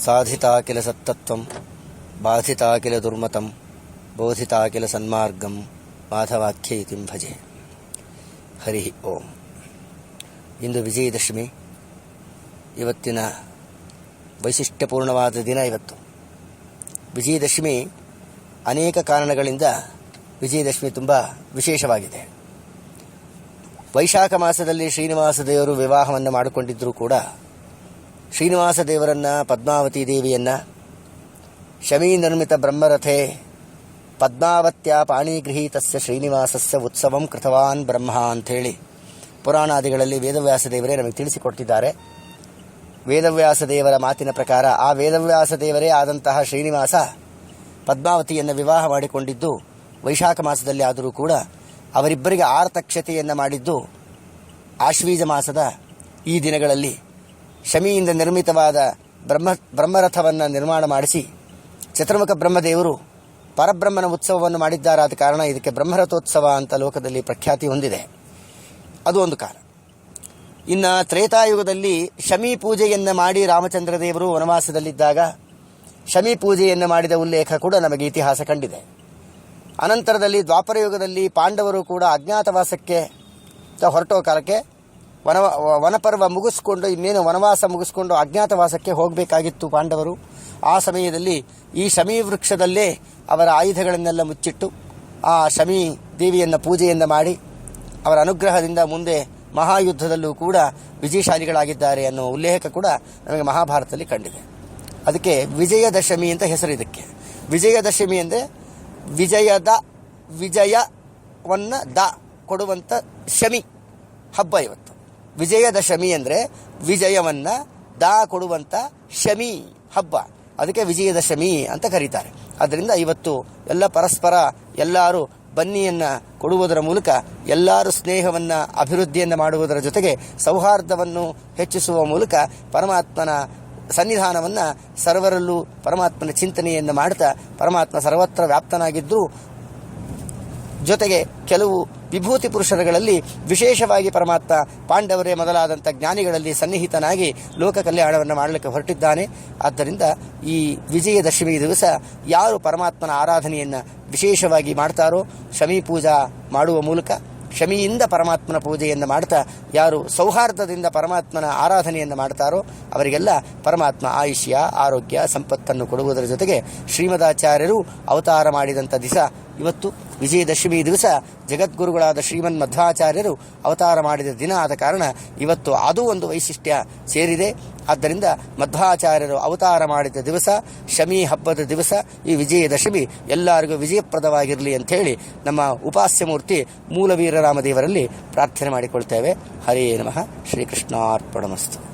ಸಾಧಿತಾ ಕಿಲ ಸತ್ತತ್ವಂ ಬಾಧಿತಾ ಕಿಲ ದುರ್ಮತಂ ಬೋಧಿತಾ ಕಿಲ ಸನ್ಮಾರ್ಗಂ ಮಾಧವಾಖ್ಯೇತಿಂ ಭಜೆ. ಹರಿ ಓಂ. ಇಂದು ವಿಜಯದಶಮಿ. ಇವತ್ತಿನ ವೈಶಿಷ್ಟ್ಯಪೂರ್ಣವಾದ ದಿನ. ಇವತ್ತು ವಿಜಯದಶಮಿ ಅನೇಕ ಕಾರಣಗಳಿಂದ ವಿಜಯದಶಮಿ ತುಂಬ ವಿಶೇಷವಾಗಿದೆ. ವೈಶಾಖ ಮಾಸದಲ್ಲಿ ಶ್ರೀನಿವಾಸ ದೇವರು ವಿವಾಹವನ್ನು ಮಾಡಿಕೊಂಡಿದ್ದರೂ ಕೂಡ ಶ್ರೀನಿವಾಸ ದೇವರನ್ನು, ಪದ್ಮಾವತಿ ದೇವಿಯನ್ನು ಶಮೀ ನಿರ್ಮಿತ ಬ್ರಹ್ಮರಥೆ ಪದ್ಮಾವತ್ಯ ಪಾಣಿಗೃಹೀತಸ್ಯ ಶ್ರೀನಿವಾಸಸ್ಯ ಉತ್ಸವಂ ಕೃತವಾನ್ ಬ್ರಹ್ಮ ಅಂಥೇಳಿ ಪುರಾಣಾದಿಗಳಲ್ಲಿ ವೇದವ್ಯಾಸ ದೇವರೇ ನಮಗೆ ತಿಳಿಸಿಕೊಟ್ಟಿದ್ದಾರೆ. ವೇದವ್ಯಾಸ ದೇವರ ಮಾತಿನ ಪ್ರಕಾರ ಆ ವೇದವ್ಯಾಸ ದೇವರೇ ಆದಂತಹ ಶ್ರೀನಿವಾಸ ಪದ್ಮಾವತಿಯನ್ನು ವಿವಾಹ ಮಾಡಿಕೊಂಡಿದ್ದು ವೈಶಾಖ ಮಾಸದಲ್ಲಿ ಆದರೂ ಕೂಡ ಅವರಿಬ್ಬರಿಗೆ ಆರ್ತಕ್ಷತೆಯನ್ನು ಮಾಡಿದ್ದು ಆಶ್ವೀಜ ಮಾಸದ ಈ ದಿನಗಳಲ್ಲಿ ಶಮಿಯಿಂದ ನಿರ್ಮಿತವಾದ ಬ್ರಹ್ಮರಥವನ್ನು ನಿರ್ಮಾಣ ಮಾಡಿಸಿ ಚತುರ್ಮುಖ ಬ್ರಹ್ಮದೇವರು ಪರಬ್ರಹ್ಮನ ಉತ್ಸವವನ್ನು ಮಾಡಿದ್ದಾರಾದ ಕಾರಣ ಇದಕ್ಕೆ ಬ್ರಹ್ಮರಥೋತ್ಸವ ಅಂತ ಲೋಕದಲ್ಲಿ ಪ್ರಖ್ಯಾತಿ ಹೊಂದಿದೆ. ಅದು ಒಂದು ಕಾರಣ. ಇನ್ನು ತ್ರೇತಾಯುಗದಲ್ಲಿ ಶಮಿ ಪೂಜೆಯನ್ನು ಮಾಡಿ ರಾಮಚಂದ್ರ ದೇವರು ವನವಾಸದಲ್ಲಿದ್ದಾಗ ಶಮಿ ಪೂಜೆಯನ್ನು ಮಾಡಿದ ಉಲ್ಲೇಖ ಕೂಡ ನಮಗೆ ಇತಿಹಾಸ ಕಂಡಿದೆ. ಅನಂತರದಲ್ಲಿ ದ್ವಾಪರ ಯುಗದಲ್ಲಿ ಪಾಂಡವರು ಕೂಡ ಅಜ್ಞಾತವಾಸಕ್ಕೆ ಹೊರಟೋ ಕಾಲಕ್ಕೆ ವನಪರ್ವ ಮುಗಿಸ್ಕೊಂಡು ಇನ್ನೇನು ವನವಾಸ ಮುಗಿಸ್ಕೊಂಡು ಅಜ್ಞಾತವಾಸಕ್ಕೆ ಹೋಗಬೇಕಾಗಿತ್ತು ಪಾಂಡವರು. ಆ ಸಮಯದಲ್ಲಿ ಈ ಶಮಿ ವೃಕ್ಷದಲ್ಲೇ ಅವರ ಆಯುಧಗಳನ್ನೆಲ್ಲ ಮುಚ್ಚಿಟ್ಟು ಆ ಶಮಿ ದೇವಿಯನ್ನು ಪೂಜೆಯನ್ನು ಮಾಡಿ ಅವರ ಅನುಗ್ರಹದಿಂದ ಮುಂದೆ ಮಹಾಯುದ್ಧದಲ್ಲೂ ಕೂಡ ವಿಜಯಶಾಲಿಗಳಾಗಿದ್ದಾರೆ ಅನ್ನೋ ಉಲ್ಲೇಖ ಕೂಡ ನಮಗೆ ಮಹಾಭಾರತದಲ್ಲಿ ಕಂಡಿದೆ. ಅದಕ್ಕೆ ವಿಜಯದಶಮಿ ಅಂತ ಹೆಸರು. ಇದಕ್ಕೆ ವಿಜಯದಶಮಿ ಅಂದರೆ ವಿಜಯವನ್ನು ಕೊಡುವಂಥ ಶಮಿ ಹಬ್ಬ ಇವತ್ತು. ವಿಜಯದಶಮಿ ಅಂದರೆ ವಿಜಯವನ್ನು ಕೊಡುವಂಥ ಶಮಿ ಹಬ್ಬ. ಅದಕ್ಕೆ ವಿಜಯದಶಮಿ ಅಂತ ಕರೀತಾರೆ. ಆದ್ದರಿಂದ ಇವತ್ತು ಎಲ್ಲ ಪರಸ್ಪರ ಎಲ್ಲರೂ ಬನ್ನಿಯನ್ನು ಕೊಡುವುದರ ಮೂಲಕ ಎಲ್ಲರೂ ಸ್ನೇಹವನ್ನು ಅಭಿವೃದ್ಧಿಯನ್ನು ಮಾಡುವುದರ ಜೊತೆಗೆ ಸೌಹಾರ್ದವನ್ನು ಹೆಚ್ಚಿಸುವ ಮೂಲಕ ಪರಮಾತ್ಮನ ಸನ್ನಿಧಾನವನ್ನು ಸರ್ವರಲ್ಲೂ ಪರಮಾತ್ಮನ ಚಿಂತನೆಯನ್ನು ಮಾಡ್ತಾ ಪರಮಾತ್ಮ ಸರ್ವತ್ರ ವ್ಯಾಪ್ತನಾಗಿದ್ದರೂ ಜೊತೆಗೆ ಕೆಲವು ವಿಭೂತಿ ಪುರುಷರುಗಳಲ್ಲಿ ವಿಶೇಷವಾಗಿ ಪರಮಾತ್ಮ ಪಾಂಡವರೇ ಮೊದಲಾದಂಥ ಜ್ಞಾನಿಗಳಲ್ಲಿ ಸನ್ನಿಹಿತನಾಗಿ ಲೋಕ ಕಲ್ಯಾಣವನ್ನು ಮಾಡಲಿಕ್ಕೆ ಹೊರಟಿದ್ದಾನೆ. ಆದ್ದರಿಂದ ಈ ವಿಜಯದಶಮಿ ದಿವಸ ಯಾರು ಪರಮಾತ್ಮನ ಆರಾಧನೆಯನ್ನು ವಿಶೇಷವಾಗಿ ಮಾಡ್ತಾರೋ, ಶಮಿ ಪೂಜಾ ಮಾಡುವ ಮೂಲಕ ಶಮಿಯಿಂದ ಪರಮಾತ್ಮನ ಪೂಜೆಯನ್ನು ಮಾಡ್ತಾ ಯಾರು ಸೌಹಾರ್ದದಿಂದ ಪರಮಾತ್ಮನ ಆರಾಧನೆಯನ್ನು ಮಾಡ್ತಾರೋ ಅವರಿಗೆಲ್ಲ ಪರಮಾತ್ಮ ಆಯುಷ್ಯ, ಆರೋಗ್ಯ, ಸಂಪತ್ತನ್ನು ಕೊಡುವುದರ ಜೊತೆಗೆ ಶ್ರೀಮದಾಚಾರ್ಯರು ಅವತಾರ ಮಾಡಿದಂಥ ದಿವಸ ಇವತ್ತು ವಿಜಯದಶಮಿ ದಿವಸ ಜಗದ್ಗುರುಗಳಾದ ಶ್ರೀಮನ್ ಮಧ್ವಾಚಾರ್ಯರು ಅವತಾರ ಮಾಡಿದ ದಿನ ಆದ ಕಾರಣ ಇವತ್ತು ಅದು ಒಂದು ವೈಶಿಷ್ಟ್ಯ ಸೇರಿದೆ. ಆದ್ದರಿಂದ ಮಧ್ವಾಚಾರ್ಯರು ಅವತಾರ ಮಾಡಿದ ದಿವಸ ಶಮಿ ಹಬ್ಬದ ದಿವಸ ಈ ವಿಜಯದಶಮಿ ಎಲ್ಲರಿಗೂ ವಿಜಯಪ್ರದವಾಗಿರಲಿ ಅಂಥೇಳಿ ನಮ್ಮ ಉಪಾಸ್ಯಮೂರ್ತಿ ಮೂಲವೀರರಾಮದೇವರಲ್ಲಿ ಪ್ರಾರ್ಥನೆ ಮಾಡಿಕೊಳ್ತೇವೆ. ಹರೇ ನಮಃ. ಶ್ರೀಕೃಷ್ಣಾರ್ಪಣಮಸ್ತು.